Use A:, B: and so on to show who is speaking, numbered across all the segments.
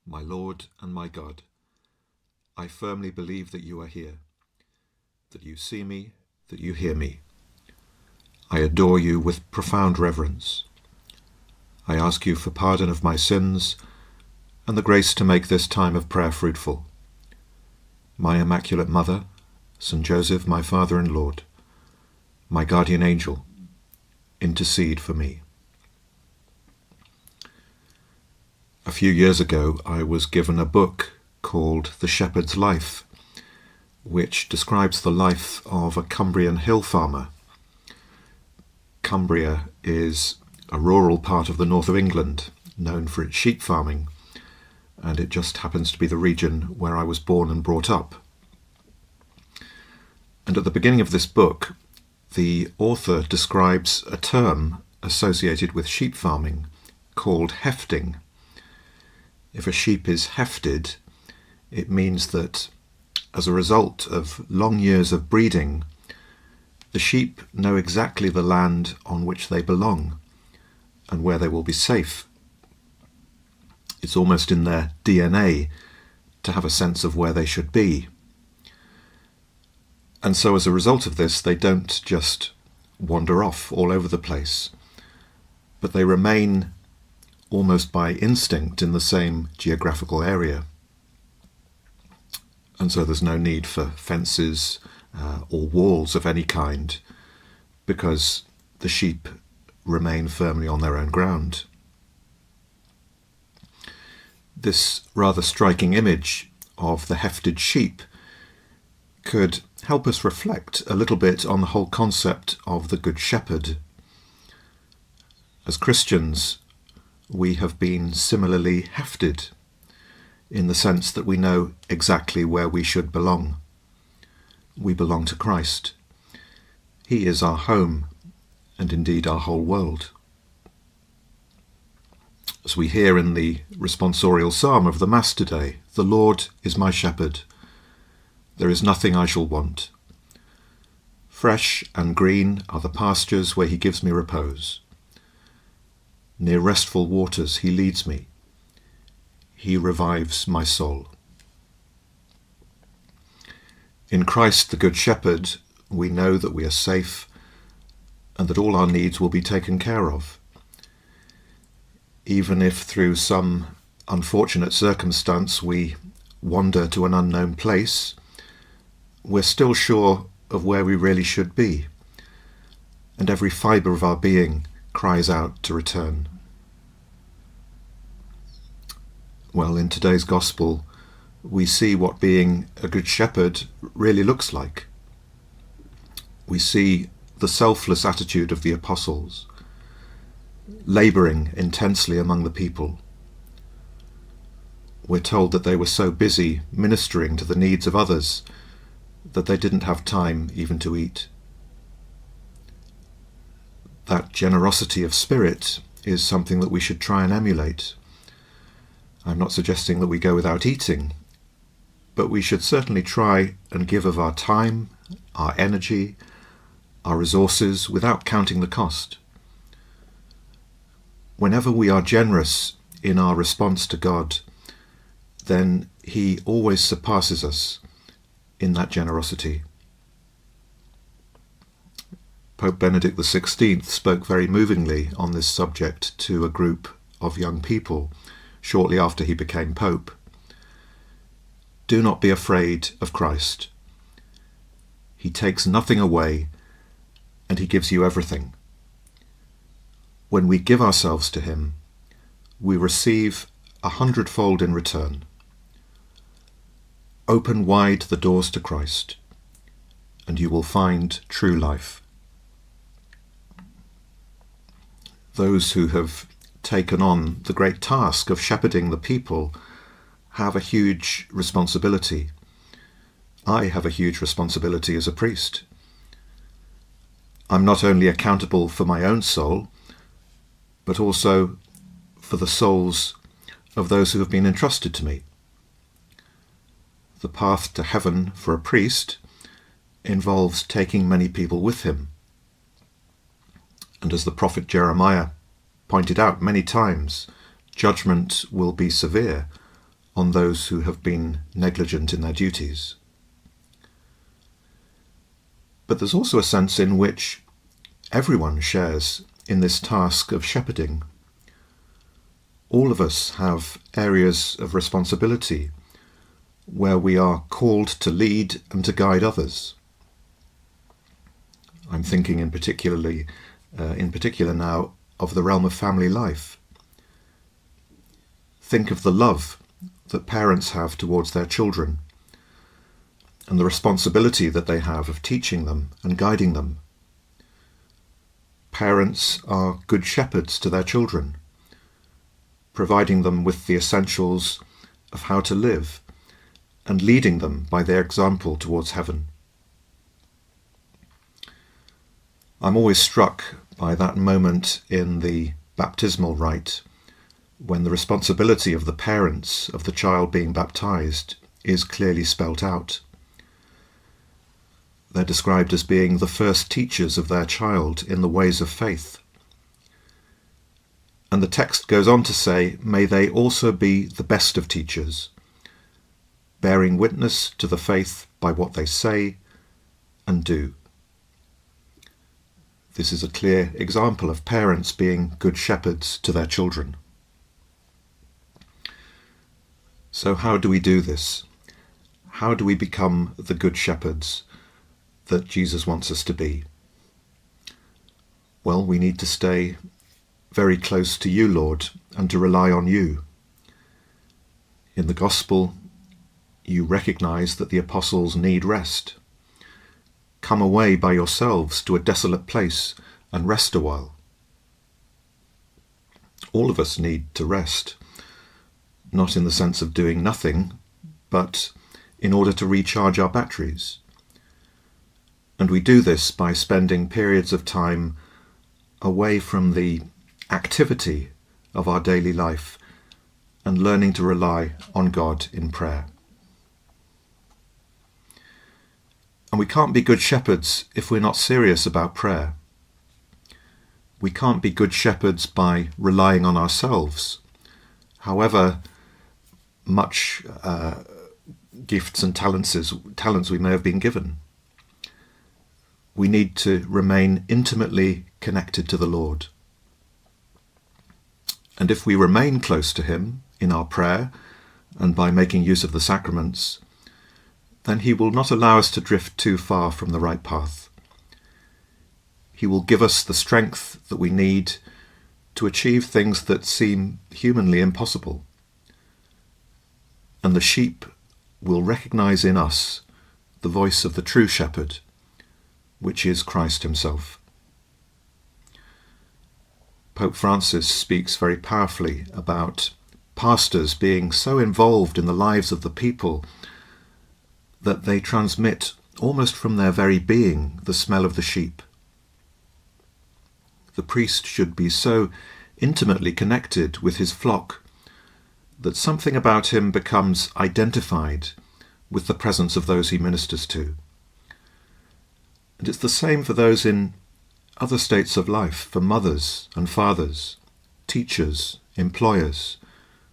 A: My Lord and my God, I firmly believe that you are here, that you see me, that you hear me. I adore you with profound reverence. I ask you for pardon of my sins and the grace to make this time of prayer fruitful. My Immaculate Mother, St. Joseph, my Father and Lord, my guardian angel, intercede for me. A few years ago, I was given a book called The Shepherd's Life, which describes the life of a Cumbrian hill farmer. Cumbria is a rural part of the north of England, known for its sheep farming, and it just happens to be the region where I was born and brought up. And at the beginning of this book, the author describes a term associated with sheep farming called hefting. If a sheep is hefted, it means that as a result of long years of breeding, the sheep know exactly the land on which they belong and where they will be safe. It's almost in their DNA to have a sense of where they should be. And so as a result of this, they don't just wander off all over the place, but they remain almost by instinct in the same geographical area. And so there's no need for fences or walls of any kind, because the sheep remain firmly on their own ground. This rather striking image of the hefted sheep could help us reflect a little bit on the whole concept of the Good Shepherd. As Christians, we have been similarly hefted, in the sense that we know exactly where we should belong. We belong to Christ. He is our home, and indeed our whole world. As we hear in the responsorial psalm of the Mass today, "The Lord is my shepherd. There is nothing I shall want. Fresh and green are the pastures where he gives me repose. Near restful waters he leads me. He revives my soul." In Christ the Good Shepherd, we know that we are safe and that all our needs will be taken care of. Even if through some unfortunate circumstance we wander to an unknown place, we're still sure of where we really should be, and every fibre of our being cries out to return. Well, in today's Gospel, we see what being a good shepherd really looks like. We see the selfless attitude of the apostles, labouring intensely among the people. We're told that they were so busy ministering to the needs of others that they didn't have time even to eat. That generosity of spirit is something that we should try and emulate. I'm not suggesting that we go without eating, but we should certainly try and give of our time, our energy, our resources without counting the cost. Whenever we are generous in our response to God, then he always surpasses us in that generosity. Pope Benedict XVI spoke very movingly on this subject to a group of young people shortly after he became Pope. Do not be afraid of Christ. He takes nothing away, and he gives you everything. When we give ourselves to him, we receive 100-fold in return. Open wide the doors to Christ, and you will find true life. Those who have taken on the great task of shepherding the people have a huge responsibility. I have a huge responsibility as a priest. I'm not only accountable for my own soul, but also for the souls of those who have been entrusted to me. The path to heaven for a priest involves taking many people with him. And as the prophet Jeremiah pointed out many times, judgment will be severe on those who have been negligent in their duties. But there's also a sense in which everyone shares in this task of shepherding. All of us have areas of responsibility where we are called to lead and to guide others. I'm thinking in particular now of the realm of family life. Think of the love that parents have towards their children and the responsibility that they have of teaching them and guiding them. Parents are good shepherds to their children, providing them with the essentials of how to live and leading them by their example towards heaven. I'm always struck by that moment in the baptismal rite when the responsibility of the parents of the child being baptized is clearly spelt out. They're described as being the first teachers of their child in the ways of faith. And the text goes on to say, may they also be the best of teachers, bearing witness to the faith by what they say and do. This is a clear example of parents being good shepherds to their children. So how do we do this? How do we become the good shepherds that Jesus wants us to be? Well, we need to stay very close to you, Lord, and to rely on you. In the gospel, you recognize that the apostles need rest. Come away by yourselves to a desolate place and rest a while. All of us need to rest, not in the sense of doing nothing, but in order to recharge our batteries. And we do this by spending periods of time away from the activity of our daily life and learning to rely on God in prayer. And we can't be good shepherds if we're not serious about prayer. We can't be good shepherds by relying on ourselves, however much gifts and talents we may have been given. We need to remain intimately connected to the Lord. And if we remain close to him in our prayer and by making use of the sacraments, then he will not allow us to drift too far from the right path. He will give us the strength that we need to achieve things that seem humanly impossible. And the sheep will recognize in us the voice of the true shepherd, which is Christ himself. Pope Francis speaks very powerfully about pastors being so involved in the lives of the people that they transmit almost from their very being the smell of the sheep. The priest should be so intimately connected with his flock that something about him becomes identified with the presence of those he ministers to. And it's the same for those in other states of life, for mothers and fathers, teachers, employers,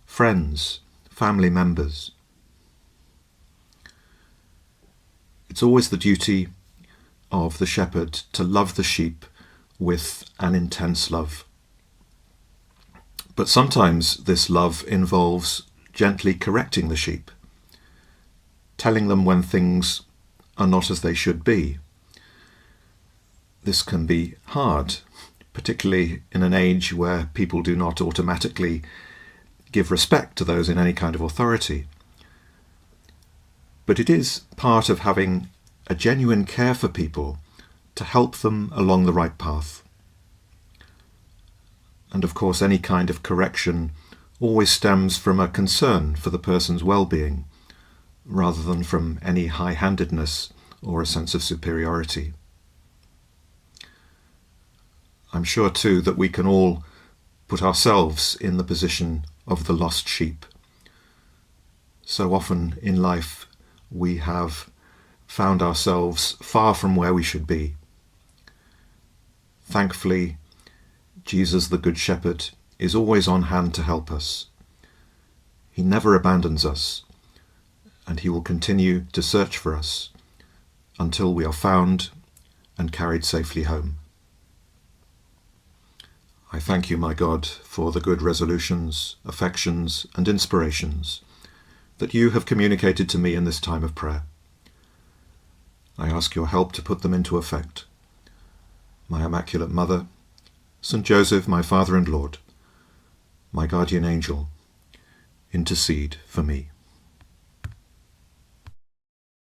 A: friends, family members. It's always the duty of the shepherd to love the sheep with an intense love. But sometimes this love involves gently correcting the sheep, telling them when things are not as they should be. This can be hard, particularly in an age where people do not automatically give respect to those in any kind of authority. But it is part of having a genuine care for people to help them along the right path. And of course, any kind of correction always stems from a concern for the person's well-being, rather than from any high-handedness or a sense of superiority. I'm sure too that we can all put ourselves in the position of the lost sheep. So often in life we have found ourselves far from where we should be. Thankfully, Jesus the Good Shepherd is always on hand to help us. He never abandons us, and he will continue to search for us until we are found and carried safely home. I thank you, my God, for the good resolutions, affections, and inspirations that you have communicated to me in this time of prayer. I ask your help to put them into effect. My Immaculate Mother, St. Joseph, my Father and Lord, my guardian angel, intercede for me.